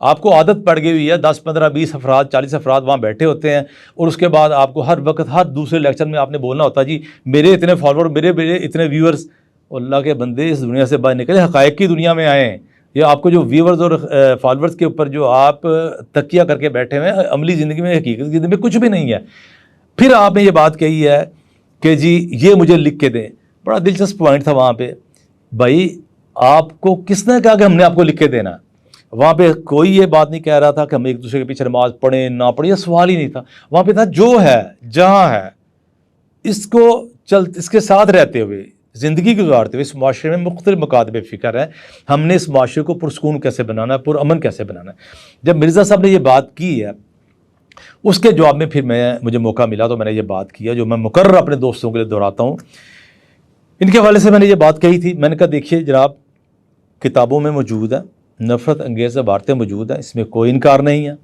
آپ کو عادت پڑ گئی ہوئی ہے 10 15 20 افراد 40 افراد وہاں بیٹھے ہوتے ہیں، اور اس کے بعد آپ کو ہر وقت ہر دوسرے لیکچر میں آپ نے بولنا ہوتا ہے جی میرے اتنے فالوور، میرے اتنے ویورز. اللہ کے بندے اس دنیا سے باہر نکلے، حقائق کی دنیا میں آئیں. یہ آپ کو جو ویورز اور فالوورز کے اوپر جو آپ تکیہ کر کے بیٹھے ہوئے ہیں، عملی زندگی میں، حقیقت کی زندگی میں کچھ بھی نہیں ہے. پھر آپ نے یہ بات کہی ہے کہ جی یہ مجھے لکھ کے دیں. بڑا دلچسپ پوائنٹ تھا وہاں پہ. بھائی آپ کو کس نے کہا کہ ہم نے آپ کو لکھ کے دینا؟ وہاں پہ کوئی یہ بات نہیں کہہ رہا تھا کہ ہم ایک دوسرے کے پیچھے نماز پڑھیں نہ پڑھیں، یہ سوال ہی نہیں تھا. وہاں پہ تھا جو ہے جہاں ہے اس کے ساتھ رہتے ہوئے زندگی گزارتے ہوئے اس معاشرے میں مختلف مکاتب فکر ہے، ہم نے اس معاشرے کو پرسکون کیسے بنانا ہے، پرامن کیسے بنانا ہے. جب مرزا صاحب نے یہ بات کی ہے، اس کے جواب میں پھر مجھے موقع ملا تو میں نے یہ بات کیا جو میں مقرر اپنے دوستوں کے لیے دہراتا ہوں. ان کے حوالے سے میں نے یہ بات کہی تھی. میں نے کہا دیکھیے جناب، کتابوں میں موجود ہے، نفرت انگیز عبارتیں موجود ہیں، اس میں کوئی انکار نہیں ہے.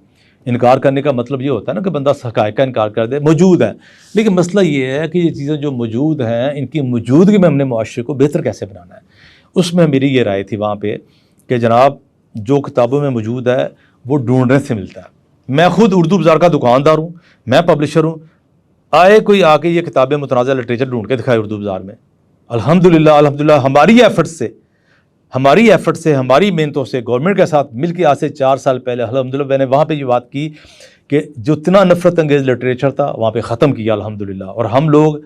انکار کرنے کا مطلب یہ ہوتا ہے نا کہ بندہ حقائق کا انکار کر دے. موجود ہے، لیکن مسئلہ یہ ہے کہ یہ چیزیں جو موجود ہیں ان کی موجودگی میں ہم نے معاشرے کو بہتر کیسے بنانا ہے. اس میں میری یہ رائے تھی وہاں پہ کہ جناب جو کتابوں میں موجود ہے وہ ڈھونڈنے سے ملتا ہے. میں خود اردو بازار کا دکاندار ہوں، میں پبلشر ہوں. آئے کوئی آ کے یہ کتابیں متنازع لٹریچر ڈھونڈ کے دکھائے اردو بازار میں، الحمدللہ ہماری ایفرٹ سے ہماری محنتوں سے گورنمنٹ کے ساتھ مل کے آج سے 4 سال پہلے الحمدللہ میں نے وہاں پہ یہ بات کی کہ جو اتنا نفرت انگیز لٹریچر تھا وہاں پہ ختم کیا الحمدللہ. اور ہم لوگ،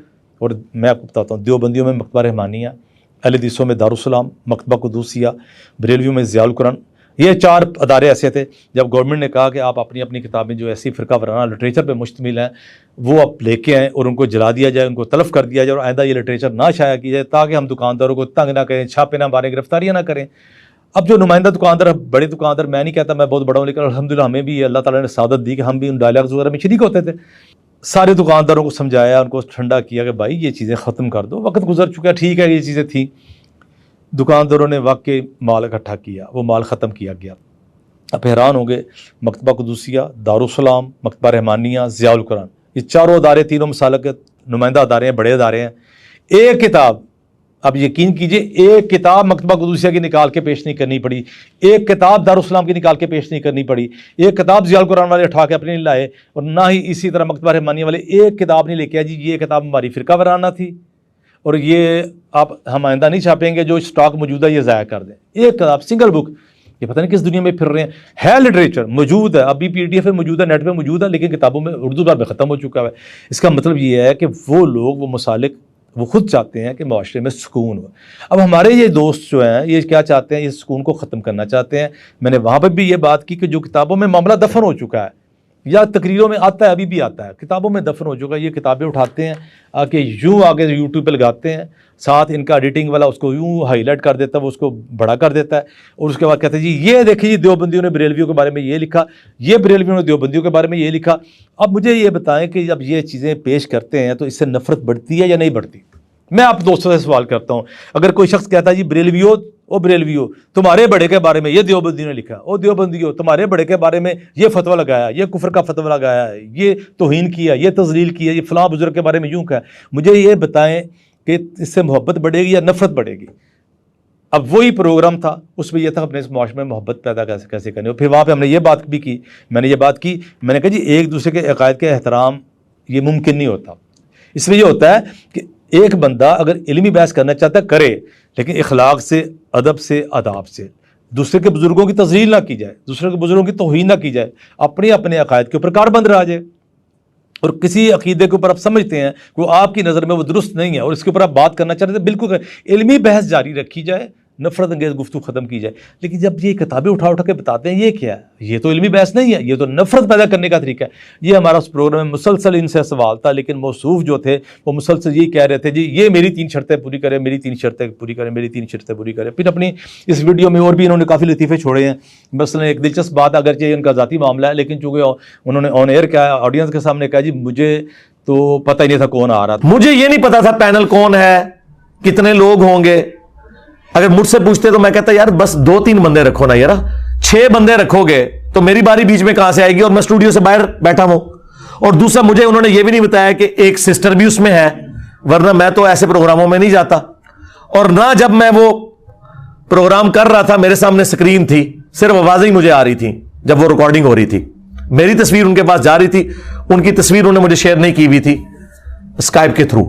اور میں آپ کو بتاتا ہوں، دیوبندیوں میں مکتبہ رحمانیہ، اہل حدیثوں میں دارالسلام، مکتبہ قدوسیہ، بریلویوں میں ضیاء القرآن، یہ 4 ادارے ایسے تھے. جب گورنمنٹ نے کہا کہ آپ اپنی اپنی کتابیں جو ایسی فرقہ وارانہ لٹریچر پہ مشتمل ہیں وہ آپ لے کے آئیں اور ان کو جلا دیا جائے، ان کو تلف کر دیا جائے، اور آئندہ یہ لٹریچر نہ شائع کی جائے تاکہ ہم دکانداروں کو تنگ نہ کریں، چھاپے نہ ماریں، گرفتاریاں نہ کریں. اب جو نمائندہ دکاندار، بڑے دکاندار، میں نہیں کہتا میں بہت بڑا ہوں، لیکن الحمدللہ ہمیں بھی اللہ تعالیٰ نے سعادت دی کہ ہم بھی ان ڈائلاگز وغیرہ میں شریک ہوتے تھے. سارے دکانداروں کو سمجھایا، ان کو ٹھنڈا کیا کہ بھائی یہ چیزیں ختم کر دو، وقت گزر چکا ہے، ٹھیک ہے یہ چیزیں تھیں. دکانداروں نے واقعی مال اکٹھا کیا، وہ مال ختم کیا گیا. اب حیران ہوں گے، مکتبہ قدوسیہ، دارالسلام، مکتبہ رحمانیہ، ضیاء القرآن، یہ 4 ادارے، تینوں مسالک کے نمائندہ ادارے ہیں، بڑے ادارے ہیں. ایک کتاب، اب یقین کیجئے، ایک کتاب مکتبہ قدوسیہ کی نکال کے پیش نہیں کرنی پڑی، ایک کتاب دارالسلام کی نکال کے پیش نہیں کرنی پڑی، ایک کتاب ضیاء القرآن والے اٹھا کے اپنے نہیں لائے، اور نہ ہی اسی طرح مکتبہ رحمانیہ والے ایک کتاب نہیں لے کے آئے جی یہ کتاب ہماری فرقہ وارانہ تھی اور یہ آپ ہم آئندہ نہیں چھاپیں گے، جو اسٹاک موجود ہے یہ ضائع کر دیں. ایک کتاب، سنگل بک. یہ پتہ نہیں کس دنیا میں پھر رہے ہیں. ہے لٹریچر موجود ہے، ابھی PDF پہ موجود ہے، نیٹ پہ موجود ہے، لیکن کتابوں میں اردو زبان میں ختم ہو چکا ہے. اس کا مطلب یہ ہے کہ وہ لوگ، وہ مسالک، وہ خود چاہتے ہیں کہ معاشرے میں سکون ہو. اب ہمارے یہ دوست جو ہیں یہ کیا چاہتے ہیں؟ یہ سکون کو ختم کرنا چاہتے ہیں. میں نے وہاں پہ بھی یہ بات کی کہ جو کتابوں میں معاملہ دفن ہو چکا ہے یا تقریروں میں آتا ہے، ابھی بھی آتا ہے، کتابوں میں دفن ہو چکا ہے، یہ کتابیں اٹھاتے ہیں آ کے یوں آگے یوٹیوب پہ لگاتے ہیں، ساتھ ان کا ایڈیٹنگ والا اس کو یوں ہائی لائٹ کر دیتا ہے، وہ اس کو بڑا کر دیتا ہے، اور اس کے بعد کہتے ہیں جی یہ دیکھیں جی دیوبندیوں نے بریلویوں کے بارے میں یہ لکھا، یہ بریلویوں نے دیوبندیوں کے بارے میں یہ لکھا. اب مجھے یہ بتائیں کہ جب یہ چیزیں پیش کرتے ہیں تو اس سے نفرت بڑھتی ہے یا نہیں بڑھتی؟ میں آپ دوستوں سے سوال کرتا ہوں، اگر کوئی شخص کہتا ہے جی بریلویو تمہارے بڑے کے بارے میں یہ دیوبندیوں نے لکھا، او دیوبندیو تمہارے بڑے کے بارے میں یہ فتویٰ لگایا، یہ کفر کا فتویٰ لگایا ہے، یہ توہین کیا، یہ تذلیل کیا، یہ فلاں بزرگ کے بارے میں یوں کہا. مجھے یہ بتائیں کہ اس سے محبت بڑھے گی یا نفرت بڑھے گی؟ اب وہی پروگرام تھا، اس میں یہ تھا اپنے اس معاشرے میں محبت پیدا کیسے کرنے. اور پھر وہاں پہ ہم نے یہ بات بھی کی، میں نے کہا جی ایک دوسرے کے عقائد کے احترام یہ ممکن نہیں ہوتا. اس میں یہ ہوتا ہے کہ ایک بندہ اگر علمی بحث کرنا چاہتا ہے کرے، لیکن اخلاق سے، ادب سے، آداب سے، دوسرے کے بزرگوں کی تذلیل نہ کی جائے، دوسرے کے بزرگوں کی توہین نہ کی جائے، اپنے عقائد کے اوپر کاربند رہا جائے. اور کسی عقیدے کے اوپر آپ سمجھتے ہیں کہ وہ آپ کی نظر میں وہ درست نہیں ہے اور اس کے اوپر آپ بات کرنا چاہتے ہیں، بالکل علمی بحث جاری رکھی جائے، نفرت انگیز گفتگو ختم کی جائے. لیکن جب یہ کتابیں اٹھا کے بتاتے ہیں یہ کیا ہے، یہ تو علمی بحث نہیں ہے، یہ تو نفرت پیدا کرنے کا طریقہ ہے. یہ ہمارا اس پروگرام میں مسلسل ان سے سوال تھا، لیکن موصوف جو تھے وہ مسلسل یہی کہہ رہے تھے جی یہ میری 3 شرطیں پوری کریں، میری 3 شرطیں پوری کریں، میری 3 شرطیں پوری کریں. پھر اپنی اس ویڈیو میں اور بھی انہوں نے کافی لطیفے چھوڑے ہیں. مثلا ایک دلچسپ بات، اگرچہ ان کا ذاتی معاملہ ہے لیکن چونکہ انہوں نے آن ایئر کہا، آڈینس کے سامنے کہا جی مجھے تو پتہ ہی نہیں تھا کون آ رہا تھا، مجھے یہ نہیں پتا تھا پینل کون ہے، کتنے لوگ ہوں گے. اگر مجھ سے پوچھتے تو میں کہتا یار بس 2-3 بندے رکھو نا یار، 6 بندے رکھو گے تو میری باری بیچ میں کہاں سے آئے گی، اور میں اسٹوڈیو سے باہر بیٹھا ہوں. اور دوسرا مجھے انہوں نے یہ بھی نہیں بتایا کہ ایک سسٹر بھی اس میں ہے، ورنہ میں تو ایسے پروگراموں میں نہیں جاتا. اور نہ جب میں وہ پروگرام کر رہا تھا میرے سامنے سکرین تھی، صرف آوازیں ہی مجھے آ رہی تھیں جب وہ ریکارڈنگ ہو رہی تھی. میری تصویر ان کے پاس جا رہی تھی, ان کی تصویر انہوں نے مجھے شیئر نہیں کی ہوئی تھی اسکائپ کے تھرو.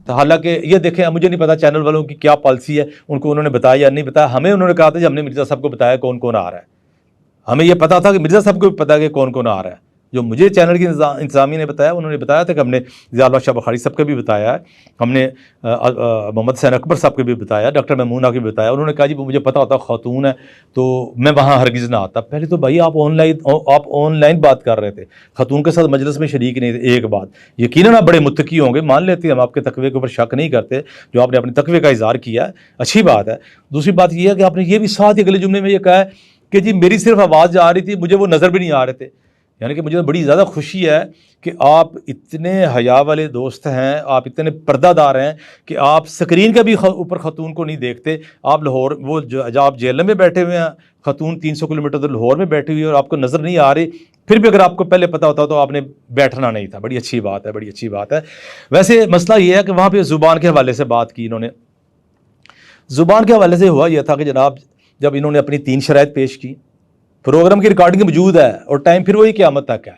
حالانکہ یہ دیکھیں, مجھے نہیں پتا چینل والوں کی کیا پالیسی ہے, ان کو انہوں نے بتایا یا نہیں بتایا. ہمیں انہوں نے کہا تھا, جب ہم نے مرزا صاحب کو بتایا کون کون آ رہا ہے, ہمیں یہ پتا تھا کہ مرزا صاحب کو بھی پتا کہ کون کون آ رہا ہے. جو مجھے چینل کی انتظامیہ نے بتایا, انہوں نے بتایا تھا کہ ہم نے ضیاء اللہ شاہ بخاری صاحب کا بھی بتایا ہے, ہم نے محمد حسین اکبر صاحب کے بھی بتایا, ڈاکٹر میمونہ کے بھی بتایا. انہوں نے کہا جی مجھے پتا ہوتا خاتون ہے تو میں وہاں ہرگز نہ آتا. پہلے تو بھائی آپ آن لائن بات کر رہے تھے, خاتون کے ساتھ مجلس میں شریک نہیں تھے. ایک بات یقیناً آپ بڑے متقی ہوں گے, مان لیتے ہیں, ہم آپ کے تقوی کے اوپر شک نہیں کرتے, جو آپ نے اپنے تقوی کا اظہار کیا ہے اچھی بات ہے. دوسری بات یہ ہے کہ آپ نے یہ بھی ساتھ ہی اگلے جملے میں یہ کہا ہے کہ جی میری صرف آواز جا رہی تھی, مجھے وہ نظر بھی نہیں آ رہے تھے. یعنی کہ مجھے بڑی زیادہ خوشی ہے کہ آپ اتنے حیا والے دوست ہیں, آپ اتنے پردہ دار ہیں کہ آپ اسکرین کے بھی اوپر خاتون کو نہیں دیکھتے. آپ لاہور, وہ جو آپ جیل میں بیٹھے ہوئے ہیں, خاتون 300 کلومیٹر دور لاہور میں بیٹھی ہوئی ہے اور آپ کو نظر نہیں آ رہی, پھر بھی اگر آپ کو پہلے پتہ ہوتا تو آپ نے بیٹھنا نہیں تھا. بڑی اچھی بات ہے, بڑی اچھی بات ہے. ویسے مسئلہ یہ ہے کہ وہاں پہ زبان کے حوالے سے بات کی انہوں نے. زبان کے حوالے سے ہوا یہ تھا کہ جناب جب انہوں نے اپنی 3 شرائط پیش کی, پروگرام کی ریکارڈنگ موجود ہے اور ٹائم پھر وہی قیامت تک ہے.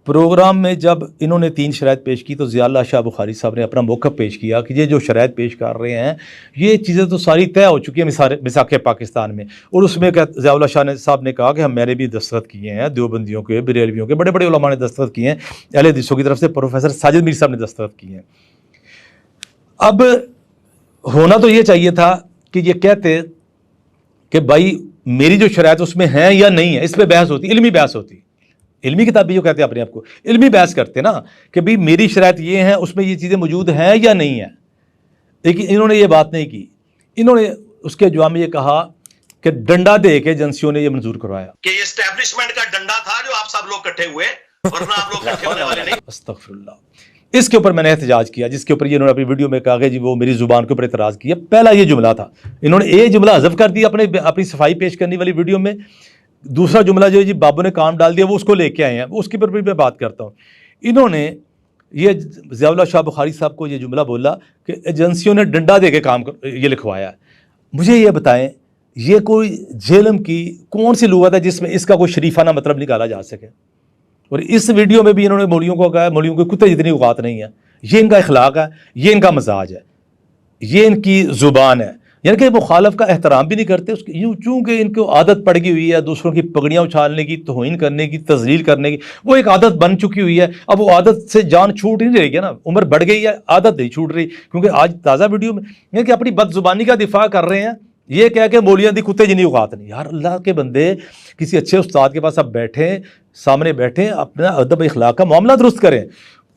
پروگرام میں جب انہوں نے 3 شرائط پیش کی تو ضیاء اللہ شاہ بخاری صاحب نے اپنا موقف پیش کیا کہ یہ جو شرائط پیش کر رہے ہیں یہ چیزیں تو ساری طے ہو چکی ہیں میثاق پاکستان میں. اور اس میں ضیاء اللہ شاہ صاحب نے کہا کہ میں نے بھی دستخط کیے ہیں, دیوبندیوں کے, بریلویوں کے, بڑے بڑے علماء نے دستخط کیے ہیں, اہل حدیثوں کی طرف سے پروفیسر ساجد میر صاحب نے دستخط کیے ہیں. اب ہونا تو یہ چاہیے تھا کہ یہ کہتے کہ بھائی میری جو شرائط اس میں ہیں یا نہیں ہے, اس پہ بحث ہوتی, علمی بحث ہوتی, علمی کتاب بھی جو کہتے ہیں اپنے آپ کو علمی بحث کرتے نا کہ بھائی میری شرائط یہ ہیں, اس میں یہ چیزیں موجود ہیں یا نہیں ہیں. لیکن انہوں نے یہ بات نہیں کی. انہوں نے اس کے جواب میں یہ کہا کہ ڈنڈا دے کے ایجنسیوں نے یہ منظور کروایا کہ یہ اسٹیبلشمنٹ کا ڈنڈا تھا جو آپ سب لوگ اکٹھے ہوئے, ورنہ آپ لوگ اکٹھے ہونے والے نہیں. استغفر اللہ. اس کے اوپر میں نے احتجاج کیا, جس کے اوپر یہ انہوں نے اپنی ویڈیو میں کہا کہ جی وہ میری زبان کے اوپر اعتراض کیا. پہلا یہ جملہ تھا, انہوں نے یہ جملہ حذف کر دیا اپنی صفائی پیش کرنے والی ویڈیو میں. دوسرا جملہ جو ہے جی بابو نے کام ڈال دیا, وہ اس کو لے کے آئے ہیں, اس کے اوپر بھی میں بات کرتا ہوں. انہوں نے یہ ضیاء اللہ شاہ بخاری صاحب کو یہ جملہ بولا کہ ایجنسیوں نے ڈنڈا دے کے کام یہ لکھوایا. مجھے یہ بتائیں یہ کوئی جہلم کی کون سی لغت ہے جس میں اس کا کوئی شریفانہ مطلب نکالا جا سکے؟ اور اس ویڈیو میں بھی انہوں نے مولویوں کو کہا مولویوں کے کتے جتنی اوقات نہیں ہے. یہ ان کا اخلاق ہے, یہ ان کا مزاج ہے, یہ ان کی زبان ہے. یعنی کہ مخالف کا احترام بھی نہیں کرتے, اس کی چونکہ ان کو عادت پڑ گئی ہوئی ہے دوسروں کی پگڑیاں اچھالنے کی, توہین کرنے کی, تذلیل کرنے کی, وہ ایک عادت بن چکی ہوئی ہے. اب وہ عادت سے جان چھوٹ نہیں رہی ہے نا, عمر بڑھ گئی ہے, عادت نہیں چھوٹ رہی. کیونکہ آج تازہ ویڈیو میں یعنی کہ اپنی بد زبانی کا دفاع کر رہے ہیں, یہ کہہ کہ مولیاں دی کتے جنی اوقات نہیں. یار اللہ کے بندے, کسی اچھے استاد کے پاس آپ بیٹھیں, سامنے بیٹھیں, اپنا ادب اخلاق کا معاملہ درست کریں.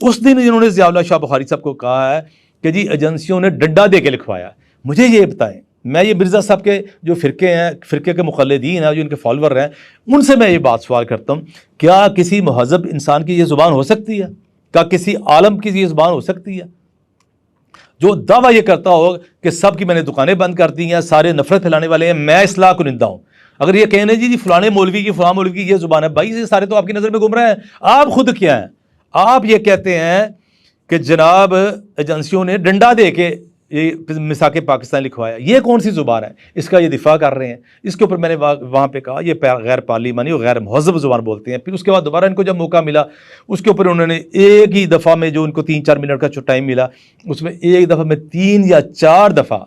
اس دن انہوں نے ضیاء اللہ شاہ بخاری صاحب کو کہا ہے کہ جی ایجنسیوں نے ڈنڈا دے کے لکھوایا. مجھے یہ بتائیں, میں یہ مرزا صاحب کے جو فرقے ہیں, فرقے کے مقلدین ہیں, جو ان کے فالوور ہیں, ان سے میں یہ بات سوال کرتا ہوں, کیا کسی مہذب انسان کی یہ زبان ہو سکتی ہے؟ کیا کسی عالم کی یہ زبان ہو سکتی ہے جو دعویٰ یہ کرتا ہو کہ سب کی میں نے دکانیں بند کر دی ہیں, سارے نفرت پھیلانے والے ہیں, میں اصلاح کنندہ ہوں. اگر یہ کہنے جی فلانے مولوی کی فلاں مولوی کی یہ زبان ہے, بھائی یہ سارے تو آپ کی نظر میں گھوم رہے ہیں. آپ خود کیا ہیں؟ آپ یہ کہتے ہیں کہ جناب ایجنسیوں نے ڈنڈا دے کے یہ میثاق پاکستان لکھوایا. یہ کون سی زبان ہے؟ اس کا یہ دفاع کر رہے ہیں. اس کے اوپر میں نے وہاں پہ کہا یہ غیر پارلیمانی اور غیر مہذب زبان بولتے ہیں. پھر اس کے بعد دوبارہ ان کو جب موقع ملا, اس کے اوپر انہوں نے ایک ہی دفعہ میں جو ان کو 3-4 منٹ کا جو ٹائم ملا, اس میں ایک دفعہ میں 3 یا 4 دفعہ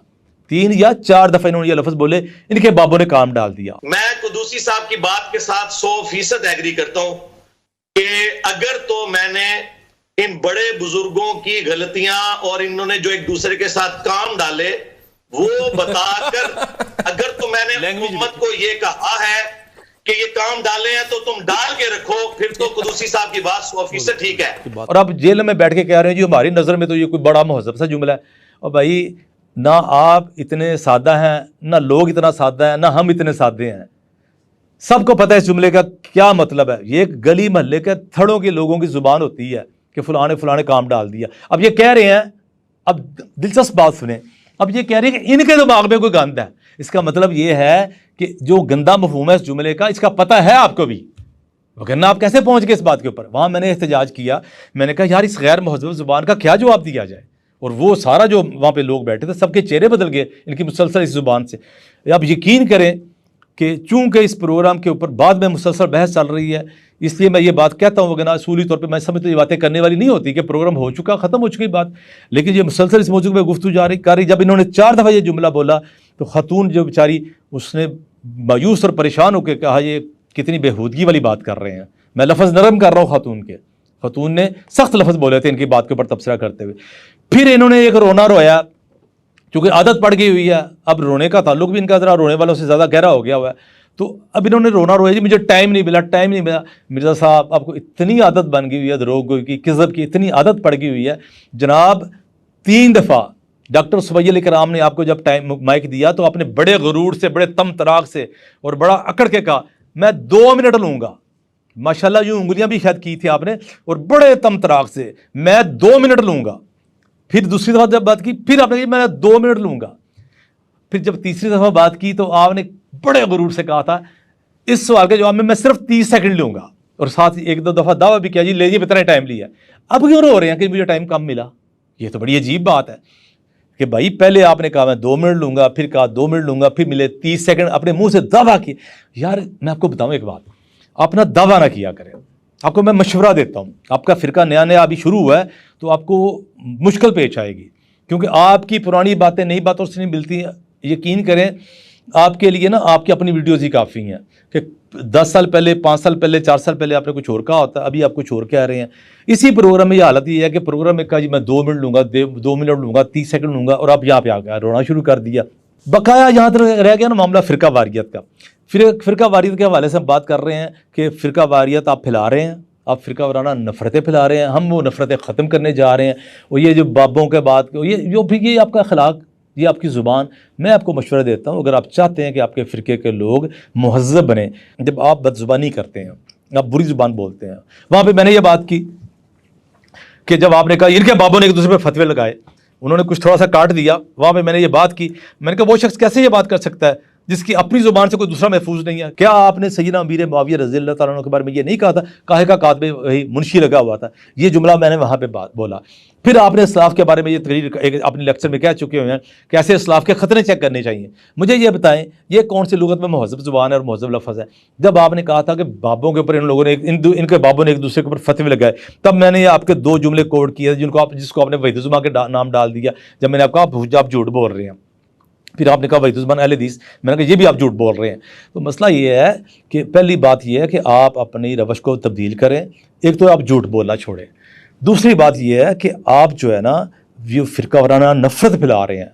انہوں نے یہ لفظ بولے, ان کے بابوں نے کام ڈال دیا. میں قدوسی صاحب کی بات کے ساتھ 100% ایگری کرتا ہوں کہ اگر تو میں نے ان بڑے بزرگوں کی غلطیاں اور انہوں نے جو ایک دوسرے کے ساتھ کام ڈالے وہ بتا کر اگر تو میں نے حکومت کو یہ کہا ہے کہ یہ کام ڈالے ہیں تو تم ڈال کے رکھو, پھر تو قدوسی صاحب کی بات 100% ٹھیک ہے. اور اب جیل میں بیٹھ کے کہہ رہے ہیں جی ہماری نظر میں تو یہ کوئی بڑا مہذب سا جملہ ہے. اور بھائی نہ آپ اتنے سادہ ہیں, نہ لوگ اتنا سادہ ہیں, نہ ہم اتنے سادے ہیں. سب کو پتہ ہے اس جملے کا کیا مطلب ہے. یہ ایک گلی محلے کے تھڑوں کے لوگوں کی زبان ہوتی ہے کہ فلانے کام ڈال دیا. اب یہ کہہ رہے ہیں, اب دلچسپ بات سنیں, اب یہ کہہ رہے ہیں کہ ان کے دماغ میں کوئی گند ہے. اس کا مطلب یہ ہے کہ جو گندا مفہوم ہے اس جملے کا, اس کا پتہ ہے آپ کو بھی, وگرنہ آپ کیسے پہنچ گئے اس بات کے اوپر. وہاں میں نے احتجاج کیا, میں نے کہا یار اس غیر مہذب زبان کا کیا جواب دیا جائے. اور وہ سارا جو وہاں پہ لوگ بیٹھے تھے سب کے چہرے بدل گئے ان کی مسلسل اس زبان سے. آپ یقین کریں کہ چونکہ اس پروگرام کے اوپر بعد میں مسلسل بحث چل رہی ہے، اس لیے میں یہ بات کہتا ہوں، وگرنہ اصولی طور پہ میں سمجھتا ہوں یہ باتیں کرنے والی نہیں ہوتی کہ پروگرام ہو چکا، ختم ہو چکی بات، لیکن یہ مسلسل اس موضوع پہ گفتگو جاری کر رہی۔ جب انہوں نے 4 دفعہ یہ جملہ بولا تو خاتون جو بیچاری، اس نے مایوس اور پریشان ہو کے کہا یہ کتنی بےہودگی والی بات کر رہے ہیں۔ میں لفظ نرم کر رہا ہوں خاتون کے، خاتون نے سخت لفظ بولے تھے ان کی بات کے اوپر تبصرہ کرتے ہوئے۔ پھر انہوں نے ایک رونا رویا، چونکہ عادت پڑ گئی ہوئی ہے، اب رونے کا تعلق بھی ان کا ذرا رونے والوں سے زیادہ گہرا ہو گیا ہوا ہے، تو اب انہوں نے رونا رویا، جی مجھے ٹائم نہیں ملا۔ مرزا صاحب آپ کو اتنی عادت بن گئی ہوئی ہے دروغ گوئی کی، کذب کی اتنی عادت پڑ گئی ہوئی ہے جناب۔ 3 دفعہ ڈاکٹر سبیل اکرام نے آپ کو جب ٹائم مائک دیا تو آپ نے بڑے غرور سے، بڑے تم تراغ سے اور بڑا اکڑ کے کہا میں 2 منٹ لوں گا۔ ماشاءاللہ یوں انگلیاں بھی شاید کی تھی آپ نے، اور بڑے تم تراغ سے میں 2 منٹ لوں گا۔ پھر دوسری دفعہ جب بات کی پھر آپ نے کہا میں 2 منٹ لوں گا۔ پھر جب تیسری دفعہ بات کی تو آپ نے بڑے غرور سے کہا تھا اس سوال کے جواب میں صرف 30 سیکنڈ لوں گا، اور ساتھ ہی 1-2 دفعہ دعویٰ بھی کیا جی لیجیے اتنا ٹائم لیا۔ اب کیوں رو رہے ہیں کہ مجھے ٹائم کم ملا؟ یہ تو بڑی عجیب بات ہے کہ بھائی پہلے آپ نے کہا میں 2 منٹ لوں گا، پھر کہا 2 منٹ لوں گا، پھر ملے 30 سیکنڈ، اپنے منہ سے دعویٰ کی۔ یار میں آپ کو بتاؤں ایک بات، آپ نہ دعویٰ نہ کیا کریں، آپ کو میں مشورہ دیتا ہوں، آپ کا فرقہ نیا ابھی شروع ہوا ہے تو آپ کو مشکل پیش آئے گی، کیونکہ آپ کی پرانی باتیں نئی باتوں سے نہیں ملتی ہیں۔ یقین کریں آپ کے لیے نا آپ کی اپنی ویڈیوز ہی کافی ہیں کہ 10 سال پہلے، 5 سال پہلے، 4 سال پہلے آپ نے کچھ اور کہا ہوتا ہے، ابھی آپ کچھ اور کہہ رہے ہیں۔ اسی پروگرام میں یہ حالت یہ ہے کہ پروگرام میں کہا جی میں 2 منٹ لوں گا، 2 منٹ لوں گا، 30 سیکنڈ لوں گا، اور آپ یہاں پہ آ گیا رونا شروع کر دیا۔ بقایا یہاں تک رہ گیا نا معاملہ فرقہ واریت کا۔ پھر فرقہ واریت کے حوالے سے ہم بات کر رہے ہیں کہ فرقہ واریت آپ پھیلا رہے ہیں، آپ فرقہ وارانہ نفرتیں پھیلا رہے ہیں، ہم وہ نفرتیں ختم کرنے جا رہے ہیں۔ اور یہ جو بابوں کے بات یہ آپ کا اخلاق، یہ آپ کی زبان، میں آپ کو مشورہ دیتا ہوں اگر آپ چاہتے ہیں کہ آپ کے فرقے کے لوگ مہذب بنیں، جب آپ بد زبانی کرتے ہیں، آپ بری زبان بولتے ہیں، وہاں پہ میں نے یہ بات کی کہ جب آپ نے کہا ان کے بابوں نے ایک دوسرے پہ فتوے لگائے، انہوں نے کچھ تھوڑا سا کاٹ دیا، وہاں پہ میں نے یہ بات کی، میں نے کہا وہ شخص کیسے یہ بات کر سکتا ہے جس کی اپنی زبان سے کوئی دوسرا محفوظ نہیں ہے؟ کیا آپ نے سیدنا امیر معاویہ رضی اللہ تعالیٰ عنہ کے بارے میں یہ نہیں کہا تھا کاہے کا کاتب وہی منشی لگا ہوا تھا؟ یہ جملہ میں نے وہاں پہ بولا۔ پھر آپ نے اسلاف کے بارے میں یہ تقریر اپنے لیکچر میں کہہ چکے ہوئے ہیں کہ ایسے اسلاف کے خطرے چیک کرنے چاہیے۔ مجھے یہ بتائیں یہ کون سی لغت میں مہذب زبان ہے اور مہذب لفظ ہے؟ جب آپ نے کہا تھا کہ بابوں کے اوپر ان لوگوں نے ان کے بابوں نے ایک دوسرے کے اوپر فتوے لگائے، تب میں نے آپ کے 2 جملے کوڈ کیے جس کو آپ نے وحید الزمان کے نام ڈال دیا۔ جب میں نے آپ کہا آپ جھوٹ بول رہے ہیں، پھر آپ نے کہا وحید الزمان اہل حدیث، میں نے کہا یہ بھی آپ جھوٹ بول رہے ہیں۔ تو مسئلہ یہ ہے کہ پہلی بات یہ ہے کہ آپ اپنی روش کو تبدیل کریں، ایک تو آپ جھوٹ بولنا چھوڑیں، دوسری بات یہ ہے کہ آپ جو ہے نا یہ فرقہ وارانہ نفرت پھیلا رہے ہیں،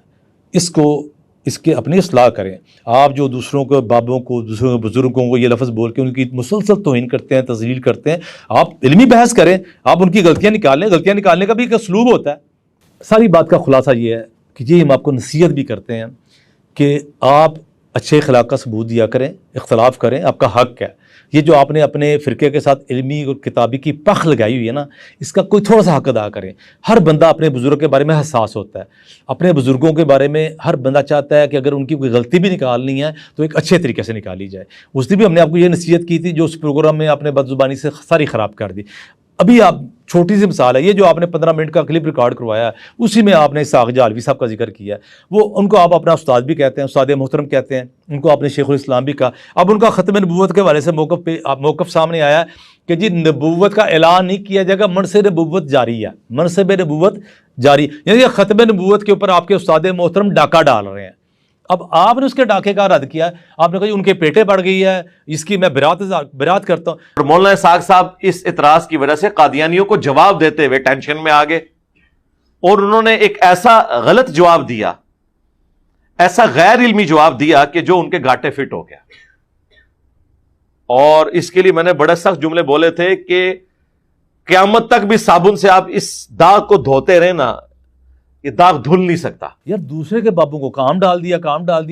اس کے اپنی اصلاح کریں۔ آپ جو دوسروں کے بابوں کو، دوسروں کے بزرگوں کو یہ لفظ بول کے ان کی مسلسل توہین کرتے ہیں، تذلیل کرتے ہیں، آپ علمی بحث کریں، آپ ان کی غلطیاں نکالیں، غلطیاں نکالنے کا بھی ایک اسلوب ہوتا ہے۔ ساری بات کا خلاصہ یہ ہے کہ یہ ہم آپ کو نصیحت بھی کرتے ہیں کہ آپ اچھے اخلاق کا ثبوت دیا کریں، اختلاف کریں، آپ کا حق ہے۔ یہ جو آپ نے اپنے فرقے کے ساتھ علمی اور کتابی کی پخ لگائی ہوئی ہے نا، اس کا کوئی تھوڑا سا حق ادا کریں۔ ہر بندہ اپنے بزرگ کے بارے میں حساس ہوتا ہے، اپنے بزرگوں کے بارے میں ہر بندہ چاہتا ہے کہ اگر ان کی کوئی غلطی بھی نکالنی ہے تو ایک اچھے طریقے سے نکالی جائے۔ اس دن بھی ہم نے آپ کو یہ نصیحت کی تھی جو اس پروگرام میں آپ نے بد زبانی سے ساری خراب کر دی۔ ابھی آپ چھوٹی سی مثال ہے، یہ جو آپ نے 15 منٹ کا کلپ ریکارڈ کروایا ہے اسی میں آپ نے اسحاق جہلوی صاحب کا ذکر کیا ہے، وہ ان کو آپ اپنا استاد بھی کہتے ہیں، استاد محترم کہتے ہیں، ان کو آپ نے شیخ الاسلام بھی کہا۔ اب ان کا ختم نبوت کے حوالے سے موقف سامنے آیا ہے کہ جی نبوت کا اعلان نہیں کیا جائے گا، منصب نبوت جاری ہے، منصب نبوت جاری، یعنی ختم نبوت کے اوپر آپ کے استاد محترم ڈاکہ ڈال رہے ہیں۔ اب آپ نے اس کے ڈاکے کا رد کیا، آپ نے کہا ان کے پیٹے پڑ گئی ہے، اس کی میں برات کرتا ہوں۔ اور مولانا اسحاق صاحب اس اعتراض کی وجہ سے قادیانیوں کو جواب دیتے ہوئے ٹینشن میں آ گئے، اور انہوں نے ایک ایسا غلط جواب دیا، ایسا غیر علمی جواب دیا کہ جو ان کے گھاٹے فٹ ہو گیا۔ اور اس کے لیے میں نے بڑے سخت جملے بولے تھے کہ قیامت تک بھی صابن سے آپ اس داغ کو دھوتے رہے نا، یہ داغ دھل نہیں سکتا۔ یار دوسرے کے بابوں کو کام ڈال دیا۔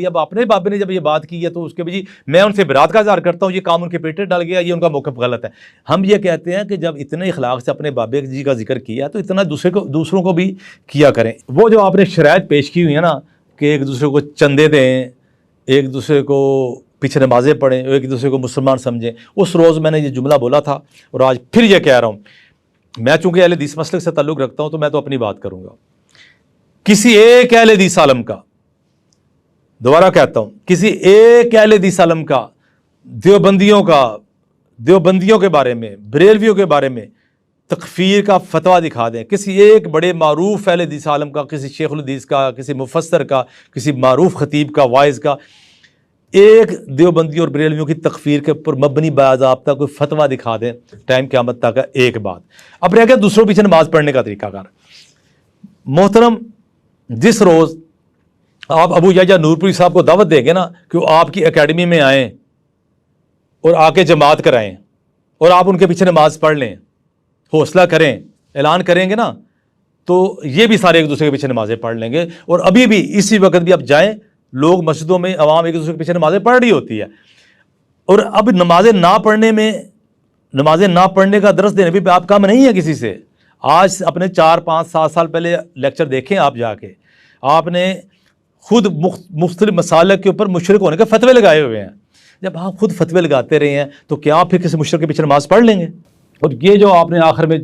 اب اپنے بابے نے جب یہ بات کی ہے تو اس کے بھی میں ان سے برات کا اظہار کرتا ہوں، یہ کام ان کے پیٹے ڈال گیا، یہ ان کا موقف غلط ہے۔ ہم یہ کہتے ہیں کہ جب اتنے اخلاق سے اپنے بابے جی کا ذکر کیا تو اتنا دوسروں کو بھی کیا کریں۔ وہ جو آپ نے شرائط پیش کی ہوئی ہے نا کہ ایک دوسرے کو چندے دیں، ایک دوسرے کو پیچھے نمازیں پڑھیں، ایک دوسرے کو مسلمان سمجھیں، اس روز میں نے یہ جملہ بولا تھا اور آج پھر یہ کہہ رہا ہوں۔ میں چونکہ اہل حدیث مسلک سے تعلق رکھتا ہوں تو میں تو اپنی بات کروں گا۔ کسی ایک اہل حدیث عالم کا دوبارہ کہتا ہوں, کسی ایک اہل حدیث عالم کا دیوبندیوں کے بارے میں, بریلویوں کے بارے میں تکفیر کا فتویٰ دکھا دیں, کسی ایک بڑے معروف اہل حدیث عالم کا, کسی شیخ الحدیث کا, کسی مفسر کا, کسی معروف خطیب کا, واعظ کا, ایک دیوبندی اور بریلویوں کی تکفیر کے اوپر مبنی باضابطہ کوئی فتویٰ دکھا دیں ٹائم قیامت تک. ایک بات. اب رہ گیا دوسروں پیچھے نماز پڑھنے کا طریقہ کار. محترم, جس روز آپ ابو یحییٰ نورپوری صاحب کو دعوت دیں گے نا کہ وہ آپ کی اکیڈمی میں آئیں اور آ کے جماعت کرائیں اور آپ ان کے پیچھے نماز پڑھ لیں, حوصلہ کریں, اعلان کریں گے نا, تو یہ بھی سارے ایک دوسرے کے پیچھے نمازیں پڑھ لیں گے. اور ابھی بھی اسی وقت بھی آپ جائیں, لوگ مسجدوں میں عوام ایک دوسرے کے پیچھے نمازیں پڑھ رہی ہوتی ہے. اور اب نمازیں نہ پڑھنے کا درس دینے بھی آپ کم نہیں ہے کسی سے. آج اپنے 4 5 7 سال پہلے لیکچر دیکھیں آپ جا کے, آپ نے خود مختلف مسالک کے اوپر مشرک ہونے کے فتوے لگائے ہوئے ہیں. جب آپ خود فتوے لگاتے رہے ہیں تو کیا آپ پھر کسی مشرک کے پیچھے نماز پڑھ لیں گے؟ اور یہ جو آپ نے آخر میں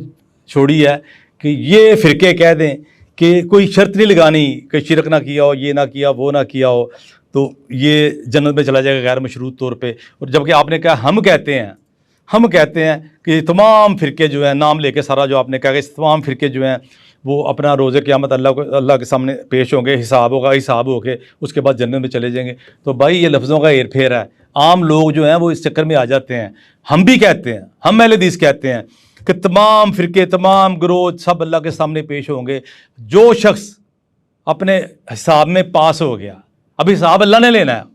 چھوڑی ہے کہ یہ فرقے کہہ دیں کہ کوئی شرط نہیں لگانی کہ شرک نہ کیا ہو, یہ نہ کیا, وہ نہ کیا ہو, تو یہ جنت میں چلا جائے گا غیر مشروط طور پہ. اور جبکہ آپ نے کہا ہم کہتے ہیں کہ تمام فرقے جو ہیں, نام لے کے سارا جو آپ نے کہا کہ تمام فرقے جو ہیں وہ اپنا روز قیامت اللہ کے سامنے پیش ہوں گے, حساب ہو کے اس کے بعد جنت میں چلے جائیں گے. تو بھائی یہ لفظوں کا ہیر پھیر ہے. عام لوگ جو ہیں وہ اس چکر میں آ جاتے ہیں. ہم بھی کہتے ہیں, ہم اہل حدیث کہتے ہیں کہ تمام فرقے, تمام گروہ سب اللہ کے سامنے پیش ہوں گے. جو شخص اپنے حساب میں پاس ہو گیا, اب حساب اللہ نے لینا ہے.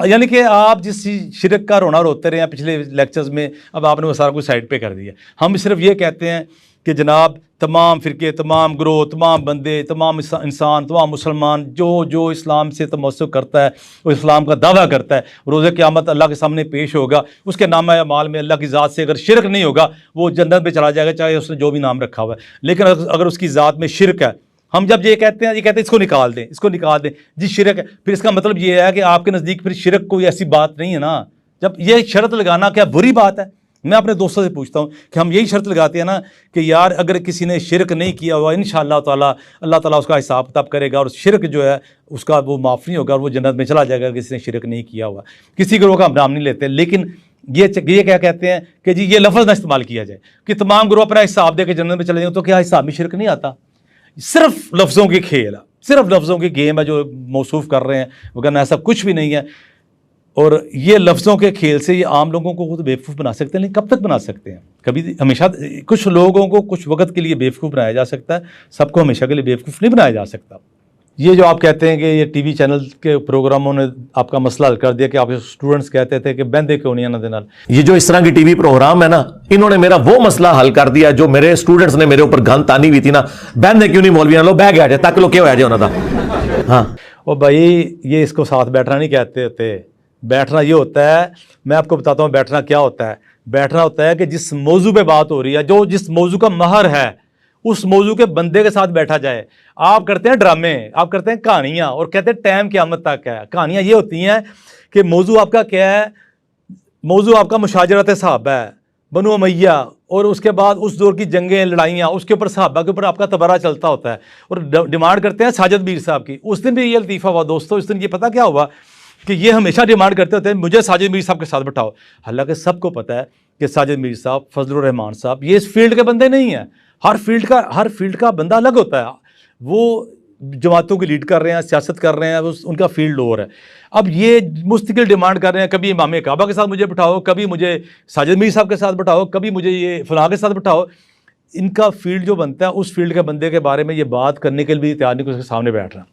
یعنی کہ آپ جس شرک کا رونا روتے رہے ہیں پچھلے لیکچرز میں, اب آپ نے وہ سارا کچھ سائڈ پہ کر دیا. ہم صرف یہ کہتے ہیں کہ جناب تمام فرقے, تمام گروہ, تمام بندے, تمام انسان, تمام مسلمان جو اسلام سے تمسک کرتا ہے, وہ اسلام کا دعویٰ کرتا ہے, روز قیامت اللہ کے سامنے پیش ہوگا. اس کے نامہ اعمال میں اللہ کی ذات سے اگر شرک نہیں ہوگا وہ جنت میں چلا جائے گا, چاہے اس نے جو بھی نام رکھا ہوا ہے. لیکن اگر اس کی ذات میں شرک ہے, ہم جب یہ کہتے ہیں اس کو نکال دیں جی شرک ہے, پھر اس کا مطلب یہ ہے کہ آپ کے نزدیک پھر شرک کوئی ایسی بات نہیں ہے نا. جب یہ شرط لگانا کیا بری بات ہے؟ میں اپنے دوستوں سے پوچھتا ہوں کہ ہم یہی شرط لگاتے ہیں نا کہ یار اگر کسی نے شرک نہیں کیا ہوا انشاءاللہ تعالیٰ اللہ تعالیٰ اس کا حساب کتاب کرے گا, اور شرک جو ہے اس کا وہ معاف نہیں ہوگا, اور وہ جنت میں چلا جائے گا. کسی نے شرک نہیں کیا ہوا, کسی گروہ کا ہم نام نہیں لیتے. لیکن یہ کیا کہتے ہیں کہ جی یہ لفظ نہ استعمال کیا جائے کہ تمام گروہ اپنا حساب دے کے جنت میں چلے جائیں, تو کیا حساب میں شرک نہیں آتا؟ صرف لفظوں کی کھیل ہے, صرف لفظوں کی گیم ہے جو موصوف کر رہے ہیں, وگرنہ ایسا کچھ بھی نہیں ہے. اور یہ لفظوں کے کھیل سے یہ عام لوگوں کو خود بیوقوف بنا سکتے ہیں, لیکن کب تک بنا سکتے ہیں؟ کبھی ہمیشہ کچھ لوگوں کو کچھ وقت کے لیے بیوقوف بنایا جا سکتا ہے, سب کو ہمیشہ کے لیے بیوقوف نہیں بنایا جا سکتا. یہ جو آپ کہتے ہیں کہ یہ ٹی وی چینل کے پروگراموں نے آپ کا مسئلہ حل کر دیا کہ آپ اسٹوڈنٹس کہتے تھے کہ بہندے کیوں نہیں آنا. یہ جو اس طرح کی ٹی وی پروگرام ہے نا, انہوں نے میرا وہ مسئلہ حل کر دیا جو میرے اسٹوڈنٹس نے میرے اوپر گند تانی ہوئی تھی نا, بہندے کیوں نہیں مولوی لو بہ گیا جائے تک لو کیا ہوا جائے انہوں نے. ہاں اور بھائی یہ اس کو ساتھ بیٹھنا نہیں کہتے ہوتے. بیٹھنا یہ ہوتا ہے, میں آپ کو بتاتا ہوں بیٹھنا کیا ہوتا ہے. بیٹھنا ہوتا ہے کہ جس موضوع پہ بات ہو رہی ہے, جس موضوع کا مہر ہے, اس موضوع کے بندے کے ساتھ بیٹھا جائے. آپ کرتے ہیں ڈرامے, آپ کرتے ہیں کہانیاں, اور کہتے ہیں ٹائم قیامت تک ہے. کہانیاں یہ ہوتی ہیں کہ موضوع آپ کا کیا ہے, موضوع آپ کا مشاجرت صحابہ ہے, بنو امیہ, اور اس کے بعد اس دور کی جنگیں, لڑائیاں, اس کے اوپر صحابہ کے اوپر آپ کا تبرہ چلتا ہوتا ہے, اور ڈیمانڈ کرتے ہیں ساجد میر صاحب کی. اس دن بھی یہ لطیفہ ہوا دوستو, اس دن یہ پتہ کیا ہوا کہ یہ ہمیشہ ڈیمانڈ کرتے ہوتے ہیں مجھے ساجد میر صاحب کے ساتھ بٹھاؤ. حالانکہ سب کو پتہ ہے کہ ساجد میر صاحب, فضل الرحمان صاحب یہ اس فیلڈ کے بندے نہیں ہیں. ہر فیلڈ کا بندہ الگ ہوتا ہے. وہ جماعتوں کی لیڈ کر رہے ہیں, سیاست کر رہے ہیں, ان کا فیلڈ اور ہے. اب یہ مستقل ڈیمانڈ کر رہے ہیں کبھی امام کعبہ کے ساتھ مجھے بٹھاؤ, کبھی مجھے ساجد میر صاحب کے ساتھ بٹھاؤ, کبھی مجھے یہ فلاں کے ساتھ بٹھاؤ. ان کا فیلڈ جو بنتا ہے اس فیلڈ کے بندے کے بارے میں یہ بات کرنے کے لیے تیار نہیں, اس کے سامنے بیٹھ رہا.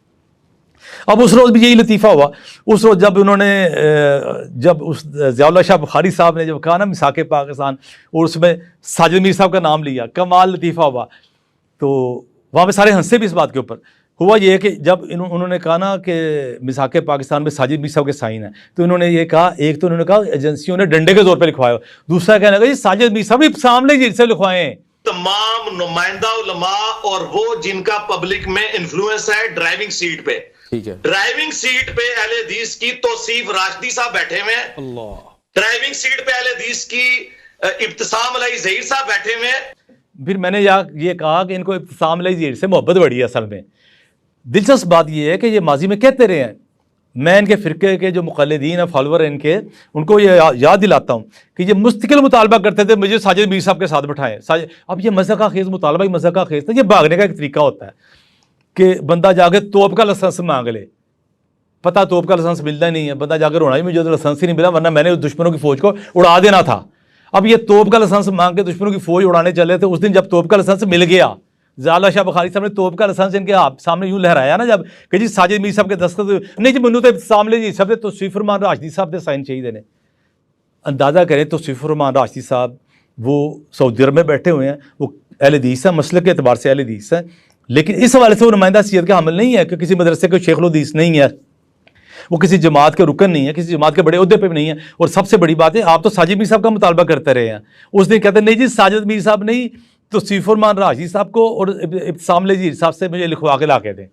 اب اس روز بھی یہی لطیفہ ہوا. اس روز جب انہوں نے اس ضیاء اللہ شاہ بخاری صاحب نے جب کہا نا مساق پاکستان, اور اس میں ساجد میر صاحب کا نام لیا, کمال لطیفہ ہوا. تو وہاں پہ سارے ہنسے بھی اس بات کے اوپر. ہوا یہ کہ جب انہوں نے کہا نا کہ مساق پاکستان میں ساجد میر صاحب کے سائن ہیں, تو انہوں نے یہ کہا, ایک تو انہوں نے کہا ایجنسیوں نے ڈنڈے کے زور پہ لکھوایا, دوسرا کہنے لگا یہ ساجد میر صاحب بھی سامنے جیل سے لکھوائیں. تمام نمائندہ علماء اور وہ جن کا پبلک میں انفلوئنس ہے ڈرائیونگ سیٹ پہ, ڈرائیونگ سیٹ پہ اہل حدیث کی توصیف راشدی صاحب بیٹھے ہوئے ہیں, ڈرائیونگ سیٹ پہ اہل حدیث کی ابتسام علیہ ظہیر صاحب بیٹھے ہوئے ہیں. پھر میں نے یہ کہا کہ ان کو ابتسام علیہ ظہیر سے محبت بڑی ہے. اصل میں دلچسپ بات یہ ہے کہ یہ ماضی میں کہتے رہے ہیں میں ان کے فرقے کے جو مقلدین ہیں، فالوور ہیں ان کے، ان کو یہ یاد دلاتا ہوں کہ یہ مستقل مطالبہ کرتے تھے مجھے ساجد میر صاحب کے ساتھ بٹھائیں. اب یہ مذہق خیز مطالبہ ہی مذہق خیز تھا. یہ بھاگنے کا ایک طریقہ ہوتا ہے کہ بندہ جا کے توپ کا لائسنس مانگ لے. پتہ توپ کا لائسنس ملتا ہی نہیں ہے، بندہ جا کے رونا ہی مجھے لائسنس ہی نہیں ملا، ورنہ میں نے دشمنوں کی فوج کو اڑا دینا تھا. اب یہ توپ کا لائسنس مانگ کے دشمنوں کی فوج اڑانے چلے تھے. اس دن جب توپ کا لائسنس مل گیا، زالہ شاہ بخاری صاحب نے توپ کا لائسنس ان کے سامنے یوں لہرایا نا جب کہ جی ساجد میر صاحب کے دستخط نہیں جی منو تے سامنے جی سب تو توصیف الرحمان راشدی صاحب دے سائن چاہیے نے. اندازہ کریں توصیف الرحمان راشدی صاحب وہ سعودی عرب میں بیٹھے ہوئے ہیں، وہ اہل حدیث ہیں، مسلک کے اعتبار سے اہل حدیث ہیں، لیکن اس حوالے سے وہ نمائندہ حیثیت کا حامل نہیں ہے کہ کسی مدرسے کے شیخ الحدیث نہیں ہے، وہ کسی جماعت کے رکن نہیں ہے، کسی جماعت کے بڑے عہدے پہ بھی نہیں ہے. اور سب سے بڑی بات ہے آپ تو ساجد میر صاحب کا مطالبہ کرتے رہے ہیں. اس دن کہتے ہیں نہیں جی ساجد میر صاحب نہیں، توصیف الرحمان راشدی صاحب کو اور ابتسام علی صاحب سے مجھے لکھوا کے لا کے دیں.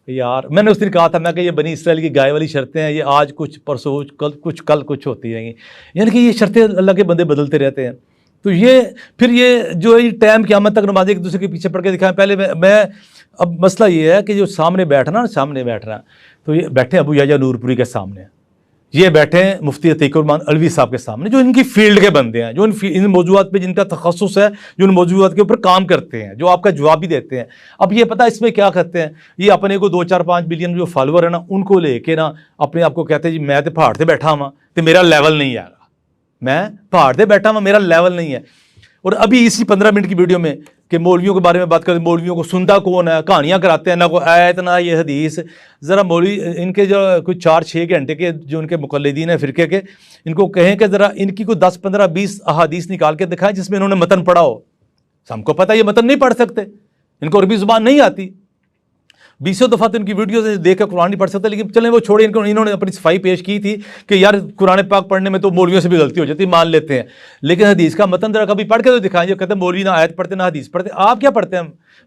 یار میں نے اس دن کہا تھا میں کہ یہ بنی اسرائیل کی گائے والی شرطیں ہیں، یہ آج کچھ پرسوں کل کچھ ہوتی رہیں گی، یعنی کہ یہ شرطیں اللہ کے بندے بدلتے رہتے ہیں. تو یہ پھر یہ جو ٹائم قیامت تک نمازیں ایک دوسرے کے پیچھے پڑھ کے دکھائیں. پہلے میں اب مسئلہ یہ ہے کہ جو سامنے بیٹھنا تو یہ بیٹھے ابو یحییٰ نور پوری کے سامنے، یہ بیٹھے ہیں مفتی عتیق الرحمان علوی صاحب کے سامنے، جو ان کی فیلڈ کے بندے ہیں، جو ان موضوعات پہ جن کا تخصص ہے، جو ان موضوعات کے اوپر کام کرتے ہیں، جو آپ کا جواب بھی دیتے ہیں. اب یہ پتہ اس میں کیا کرتے ہیں، یہ اپنے کو 2-4-5 بلین جو فالوور ہیں نا ان کو لے کے نا اپنے آپ کو کہتے ہیں جی میں تو پہاڑ سے بیٹھا ہوں تو میرا لیول نہیں آ رہا، میں پہاڑ سے بیٹھا ہوں میرا لیول نہیں ہے. اور ابھی اسی 15 منٹ کی ویڈیو میں کہ مولویوں کے بارے میں بات کریں، مولویوں کو سنتا کون ہے، کہانیاں کراتے ہیں، نہ کوئی آیت نہ یہ حدیث. ذرا مولوی ان کے جو کوئی 4-6 گھنٹے کے جو ان کے مقلدین ہیں فرقے کے، ان کو کہیں کہ ذرا ان کی کوئی 10-15-20 احادیث نکال کے دکھائیں جس میں انہوں نے متن پڑھا ہو. ہم کو پتہ یہ متن نہیں پڑھ سکتے، ان کو عربی زبان نہیں آتی، 20 دفعہ تو ان کی ویڈیو سے دیکھ کر قرآن نہیں پڑھ سکتے. لیکن چلیں وہ چھوڑے، انہوں نے اپنی صفائی پیش کی تھی کہ یار قرآن پاک پڑھنے میں تو مولویوں سے بھی غلطی ہو جاتی، مان لیتے ہیں، لیکن حدیث کا متن ذرا کبھی پڑھ کے تو دکھائیں. جو کہتے ہیں مولوی نہ آیت پڑھتے نہ حدیث پڑھتے، آپ کیا پڑھتے ہیں؟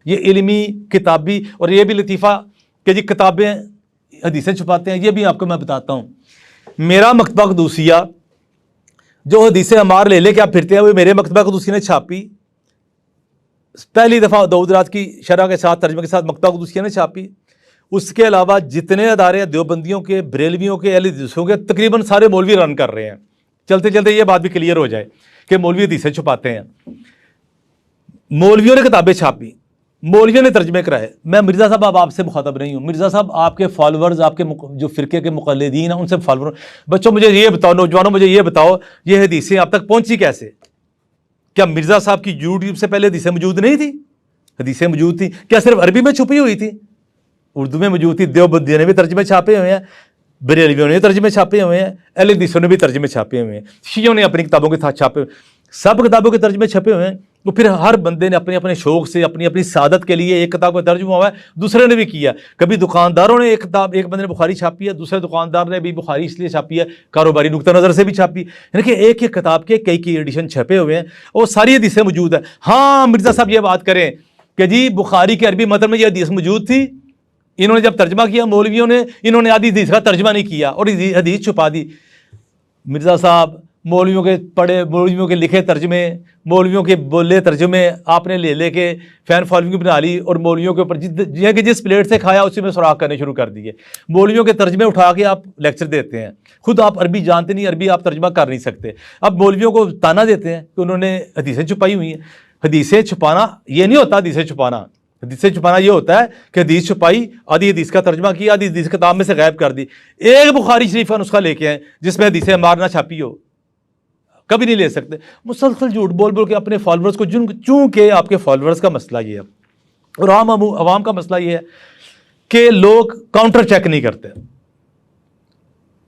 یہ علمی کتابی، اور یہ بھی لطیفہ کہ جی کتابیں حدیثیں چھپاتے ہیں. یہ بھی آپ کو میں بتاتا ہوں، میرا مکتبہ قدوسیہ جو حدیث عمار لے لے کے آپ پھرتے ہیں وہ میرے مکتبہ قدوسی نے چھاپی. پہلی دفعہ داؤد راج کی شرح کے ساتھ ترجمے کے ساتھ مکتبہ قدوسیہ نے چھاپی. اس کے علاوہ جتنے ادارے ہیں دیوبندیوں کے، بریلویوں کے، اہل حدیثوں کے، تقریباً سارے مولوی رن کر رہے ہیں. چلتے چلتے یہ بات بھی کلیئر ہو جائے کہ مولوی حدیثیں چھپاتے ہیں. مولویوں نے کتابیں چھاپی، مولویوں نے ترجمے کرائے. میں مرزا صاحب اب آپ سے مخاطب نہیں ہوں. مرزا صاحب آپ کے فالورز، آپ کے جو فرقے کے مقلدین ہیں ان سے فالور. بچوں مجھے یہ بتاؤ، نوجوانوں مجھے یہ بتاؤ، یہ حدیثیں آپ تک پہنچی کیسے؟ کیا مرزا صاحب کی یوٹیوب سے پہلے حدیثیں موجود نہیں تھی؟ حدیثیں موجود تھیں. کیا صرف عربی میں چھپی ہوئی تھی؟ اردو میں موجود تھی. دیوبندیوں نے بھی ترجمے چھاپے ہوئے ہیں، بریلویوں نے بھی ترجمے چھاپے ہوئے ہیں، اہل حدیثوں نے بھی ترجمے چھاپے ہوئے ہیں، شیعوں نے اپنی کتابوں کے ساتھ چھاپے ہوئے، سب کتابوں کے ترجمے چھپے ہوئے ہیں. تو پھر ہر بندے نے اپنے اپنے شوق سے اپنی سعادت کے لیے ایک کتاب کا ترجمہ ہوا ہے، دوسرے نے بھی کیا. کبھی دکانداروں نے ایک کتاب، ایک بندے نے بخاری چھاپی ہے، دوسرے دکاندار نے بھی بخاری اس لیے چھاپی ہے کاروباری نقطہ نظر سے بھی چھاپی. یعنی کہ ایک ایک کتاب کے کئی ایڈیشن چھپے ہوئے ہیں اور ساری حدیثیں موجود ہیں. ہاں مرزا صاحب یہ بات کریں کہ جی بخاری کے عربی متن میں یہ حدیث موجود تھی، انہوں نے جب ترجمہ کیا مولویوں نے، انہوں نے آدھی حدیث کا ترجمہ نہیں کیا اور حدیث چھپا دی. مرزا صاحب مولویوں کے پڑھے، مولویوں کے لکھے ترجمے، مولویوں کے بولے ترجمے آپ نے لے کے فین فالوئنگ بنا لی اور مولویوں کے اوپر جس پلیٹ سے کھایا اسی میں سوراخ کرنے شروع کر دیے. مولویوں کے ترجمے اٹھا کے آپ لیکچر دیتے ہیں، خود آپ عربی جانتے نہیں، عربی آپ ترجمہ کر نہیں سکتے. اب مولویوں کو تانا دیتے ہیں کہ انہوں نے حدیثیں چھپائی ہوئی ہیں. حدیثیں چھپانا یہ نہیں ہوتا، حدیثیں چھپانا یہ ہوتا ہے کہ حدیث چھپائی، آدھی حدیث کا ترجمہ کیا، آدھی حدیث کتاب میں سے غائب کر دی. ایک بخاری شریف کا نسخہ لے کے آئیں جس میں حدیث عمار نہ چھاپی ہو، کبھی نہیں لے سکتے. مسلسل جھوٹ بول بول کے اپنے فالوورز کو، چونکہ آپ کے فالوورز کا مسئلہ یہ ہے اور عوام کا مسئلہ یہ ہے کہ لوگ کاؤنٹر چیک نہیں کرتے.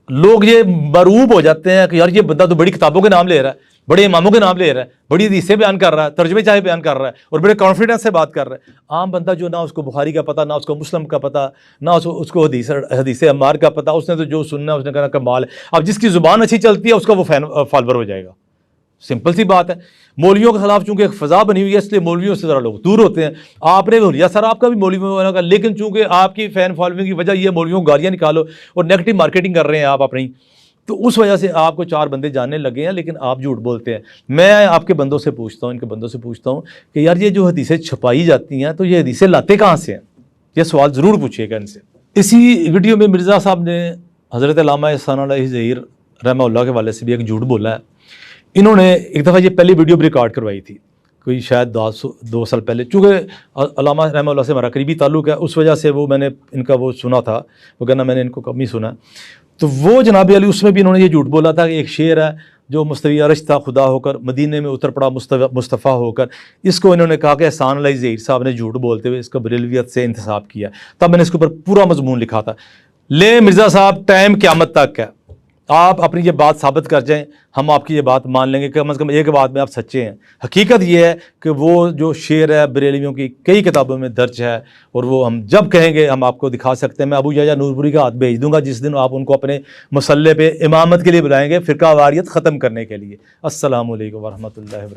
لوگ یہ مروب ہو جاتے ہیں کہ یار یہ بندہ تو بڑی کتابوں کے نام لے رہا ہے، بڑے اماموں کے نام لے رہا ہے، بڑی حدیثیں بیان کر رہا ہے، ترجمے چاہے بیان کر رہا ہے اور بڑے کانفیڈنس سے بات کر رہا ہے. عام بندہ جو نہ اس کو بخاری کا پتہ، نہ اس کو مسلم کا پتہ، نہ اس کو حدیث عمار کا پتہ، اس نے تو جو سننا ہے اس نے کہنا کمال ہے. اب جس کی زبان اچھی چلتی ہے اس کا وہ فالوور ہو جائے گا. سمپل سی بات ہے. مولویوں کے خلاف چونکہ ایک فضا بنی ہوئی ہے اس لیے مولویوں سے ذرا لوگ دور ہوتے ہیں. آپ نے بھی سر آپ کا بھی مولوی ہونے کا، لیکن چونکہ آپ کی فین فالوئنگ کی وجہ یہ مولویوں کو گالیاں نکالو اور نیگیٹو مارکیٹنگ کر رہے ہیں آپ اپنی، تو اس وجہ سے آپ کو 4 بندے جاننے لگے ہیں، لیکن آپ جھوٹ بولتے ہیں. میں آپ کے بندوں سے پوچھتا ہوں، ان کے بندوں سے پوچھتا ہوں کہ یار یہ جو حدیثیں چھپائی جاتی ہیں تو یہ حدیثیں لاتے کہاں سے ہیں؟ یہ سوال ضرور پوچھیے گا ان سے. اسی ویڈیو میں مرزا صاحب نے حضرت علامہ احسان علیہ ظہیر رحمہ اللہ کے والے سے بھی ایک جھوٹ بولا ہے. انہوں نے ایک دفعہ یہ پہلی ویڈیو بھی ریکارڈ کروائی تھی کوئی شاید 2 سال پہلے. چونکہ علامہ رحمہ اللہ سے ہمارا قریبی تعلق ہے, اس وجہ سے وہ میں نے ان کا وہ سنا تھا, وہ کہنا میں نے ان کو کم ہی سنا. تو وہ جناب علی اس میں بھی انہوں نے یہ جھوٹ بولا تھا کہ ایک شعر ہے جو مستوی عرش تھا خدا ہو کر مدینے میں اتر پڑا مصطفیٰ ہو کر. اس کو انہوں نے کہا کہ احسان علیہ ظہیر صاحب نے جھوٹ بولتے ہوئے اس کا بریلویت سے انتساب کیا. تب میں نے اس کے اوپر پورا مضمون لکھا تھا. لے مرزا صاحب ٹائم قیامت تک ہے, آپ اپنی یہ بات ثابت کر جائیں, ہم آپ کی یہ بات مان لیں گے کہ کم از کم ایک بات میں آپ سچے ہیں. حقیقت یہ ہے کہ وہ جو شعر ہے بریلویوں کی کئی کتابوں میں درج ہے, اور وہ ہم جب کہیں گے ہم آپ کو دکھا سکتے ہیں. میں ابو یحییٰ نورپوری کا ہاتھ بھیج دوں گا جس دن آپ ان کو اپنے مسلح پہ امامت کے لیے بلائیں گے, فرقہ واریت ختم کرنے کے لیے. السلام علیکم ورحمۃ اللہ وبرکاتہ.